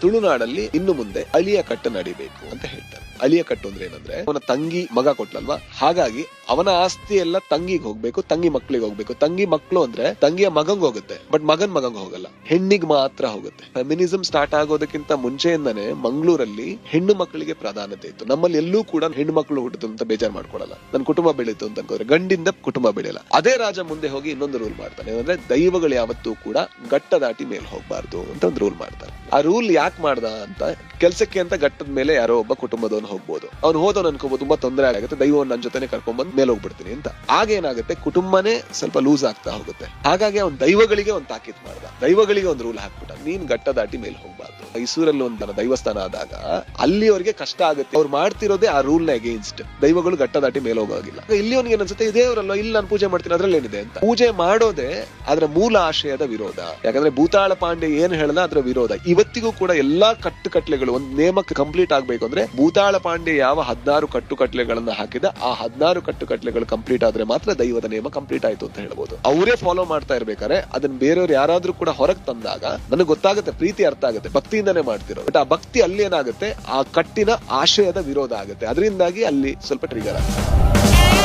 ತುಳುನಾಡಲ್ಲಿ ಇನ್ನು ಮುಂದೆ ಅಳಿಯ ಕಟ್ಟು ನಡಿಬೇಕು ಅಂತ ಹೇಳ್ತಾರೆ. ಅಳಿಯ ಕಟ್ಟು ಅಂದ್ರೆ ಏನಂದ್ರೆ, ಅವನ ತಂಗಿ ಮಗ ಕೊಟ್ಲಲ್ವಾ, ಹಾಗಾಗಿ ಅವನ ಆಸ್ತಿ ಎಲ್ಲ ತಂಗಿಗೆ ಹೋಗ್ಬೇಕು, ತಂಗಿ ಮಕ್ಳಿಗೆ ಹೋಗ್ಬೇಕು. ತಂಗಿ ಮಕ್ಳು ಅಂದ್ರೆ ತಂಗಿಯ ಮಗಂಗ್ ಹೋಗುತ್ತೆ, ಬಟ್ ಮಗಂಗ್ ಹೋಗಲ್ಲ, ಹೆಣ್ಣಿಗೆ ಮಾತ್ರ ಹೋಗುತ್ತೆ. ಫೆಮಿನಿಸಂ ಸ್ಟಾರ್ಟ್ ಆಗೋದಕ್ಕಿಂತ ಮುಂಚೆಯಿಂದಾನೆ ಮಂಗಳೂರಲ್ಲಿ ಹೆಣ್ಣು ಮಕ್ಕಳಿಗೆ ಪ್ರಾಧಾನ್ಯತೆ ಇತ್ತು. ನಮ್ಮಲ್ಲಿ ಎಲ್ಲೂ ಕೂಡ ಹೆಣ್ಣು ಮಕ್ಕಳು ಹುಟ್ಟಿತು ಅಂತ ಬೇಜಾರ್ ಮಾಡ್ಕೊಳಲ್ಲ. ನನ್ ಕುಟುಂಬ ಬೆಳೀತು ಅಂತ ಅನ್ಕೋದ್ರೆ ಗಂಡಿಂದ ಕುಟುಂಬ ಬೆಳೆಯಲ್ಲ. ಅದೇ ರಾಜ ಮುಂದೆ ಹೋಗಿ ಇನ್ನೊಂದು ರೂಲ್ ಮಾಡ್ತಾನೆ, ಏನಂದ್ರೆ ದೈವಗಳು ಯಾವತ್ತೂ ಕೂಡ ಗಟ್ಟ ದಾಟಿ ಮೇಲೆ ಹೋಗ್ಬಾರ್ದು ಅಂತ ಒಂದು ರೂಲ್ ಮಾಡ್ತಾರೆ. ಆ ರೂಲ್ ಯಾಕೆ ಮಾಡ್ದ ಅಂತ, ಕೆಲ್ಸಕ್ಕೆ ಅಂತ ಗಟ್ಟದ ಮೇಲೆ ಯಾರೋ ಒಬ್ಬ ಕುಟುಂಬದವನು ಹೋಗ್ಬೋದು, ಅವ್ನು ಹೋದವನು ಅನ್ಕೋಬಹುದು ತುಂಬಾ ತೊಂದರೆ ಆಗುತ್ತೆ, ದೈವವನ್ನು ನನ್ನ ಜೊತೆನೆ ಕರ್ಕೊಂಡ್ಬಂದ್ ಮೇಲೆ ಹೋಗ್ಬಿಡ್ತೀನಿ ಅಂತ. ಆಗ ಏನಾಗುತ್ತೆ, ಕುಟುಂಬನೇ ಸ್ವಲ್ಪ ಲೂಸ್ ಆಗ್ತಾ ಹೋಗುತ್ತೆ. ಹಾಗಾಗಿ ಅವ್ನು ದೈವಗಳಿಗೆ ಒಂದು ತಾಕೀತ್ ಮಾಡ್ದ, ದೈವಗಳಿಗೆ ಒಂದು ರೂಲ್ ಹಾಕ್ಬಿಟ್ಟ, ನೀನ್ ಗಟ್ಟ ದಾಟಿ ಮೇಲೆ ಹೋಗ್ಬಾರ್ದು. ಮೈಸೂರಲ್ಲಿ ಒಂದು ದೈವಸ್ಥಾನ ಆದಾಗ ಅಲ್ಲಿ ಅವ್ರಿಗೆ ಕಷ್ಟ ಆಗುತ್ತೆ, ಅವ್ರು ಮಾಡ್ತಿರೋದೇ ಆ ರೂಲ್ ನ ಅಗೇನ್ಸ್ಟ್. ದೈವಗಳು ಗಟ್ಟ ದಾಟಿ ಮೇಲೆ ಹೋಗೋಗಿಲ್ಲ. ಇಲ್ಲಿ ಅವನಿಗೆ ಅನ್ಸುತ್ತೆ, ಇದೇವ್ರಲ್ಲ, ಇಲ್ಲಿ ನಾನು ಪೂಜೆ ಮಾಡ್ತೀನಿ, ಅದ್ರಲ್ಲಿ ಏನಿದೆ ಅಂತ. ಪೂಜೆ ಮಾಡೋದೇ ಅದರ ಮೂಲ ಆಶಯದ ವಿರೋಧ. ಯಾಕಂದ್ರೆ ಭೂತಾಳ ಪಾಂಡೆ ಏನ್ ಹೇಳ್ದ ಅದರ ವಿರೋಧ. ಇವತ್ತಿಗೂ ಕೂಡ ಎಲ್ಲಾ ಕಟ್ಟುಕಟ್ಲೆಗಳು ಒಂದು ನೇಮಕ್ಕೆ ಕಂಪ್ಲೀಟ್ ಆಗ್ಬೇಕು ಅಂದ್ರೆ, ಭೂತಾಳ ಪಾಂಡೆ ಯಾವ 16 ಕಟ್ಟುಕಟ್ಲೆಗಳನ್ನ ಹಾಕಿದ, ಆ 16 ಕಟ್ಟುಕಟ್ಲೆಗಳು ಕಂಪ್ಲೀಟ್ ಆದ್ರೆ ಮಾತ್ರ ದೈವದ ನೇಮ ಕಂಪ್ಲೀಟ್ ಆಯ್ತು ಅಂತ ಹೇಳ್ಬೋದು. ಅವರೇ ಫಾಲೋ ಮಾಡ್ತಾ ಇರ್ಬೇಕಾದ್ರೆ ಅದನ್ನ ಬೇರೆಯವ್ರು ಯಾರಾದ್ರೂ ಕೂಡ ಹೊರಗೆ ತಂದಾಗ ನನಗೆ ಗೊತ್ತಾಗುತ್ತೆ, ಪ್ರೀತಿ ಅರ್ಥ ಆಗುತ್ತೆ, ಭಕ್ತಿಯಿಂದಾನೇ ಮಾಡ್ತಿರೋ. ಬಟ್ ಆ ಭಕ್ತಿ ಅಲ್ಲಿ ಏನಾಗುತ್ತೆ, ಆ ಕಟ್ಟಿನ ಆಶಯದ ವಿರೋಧ ಆಗುತ್ತೆ. ಅದರಿಂದಾಗಿ ಅಲ್ಲಿ ಸ್ವಲ್ಪ ಟ್ರಿಗರ್ ಆಗುತ್ತೆ.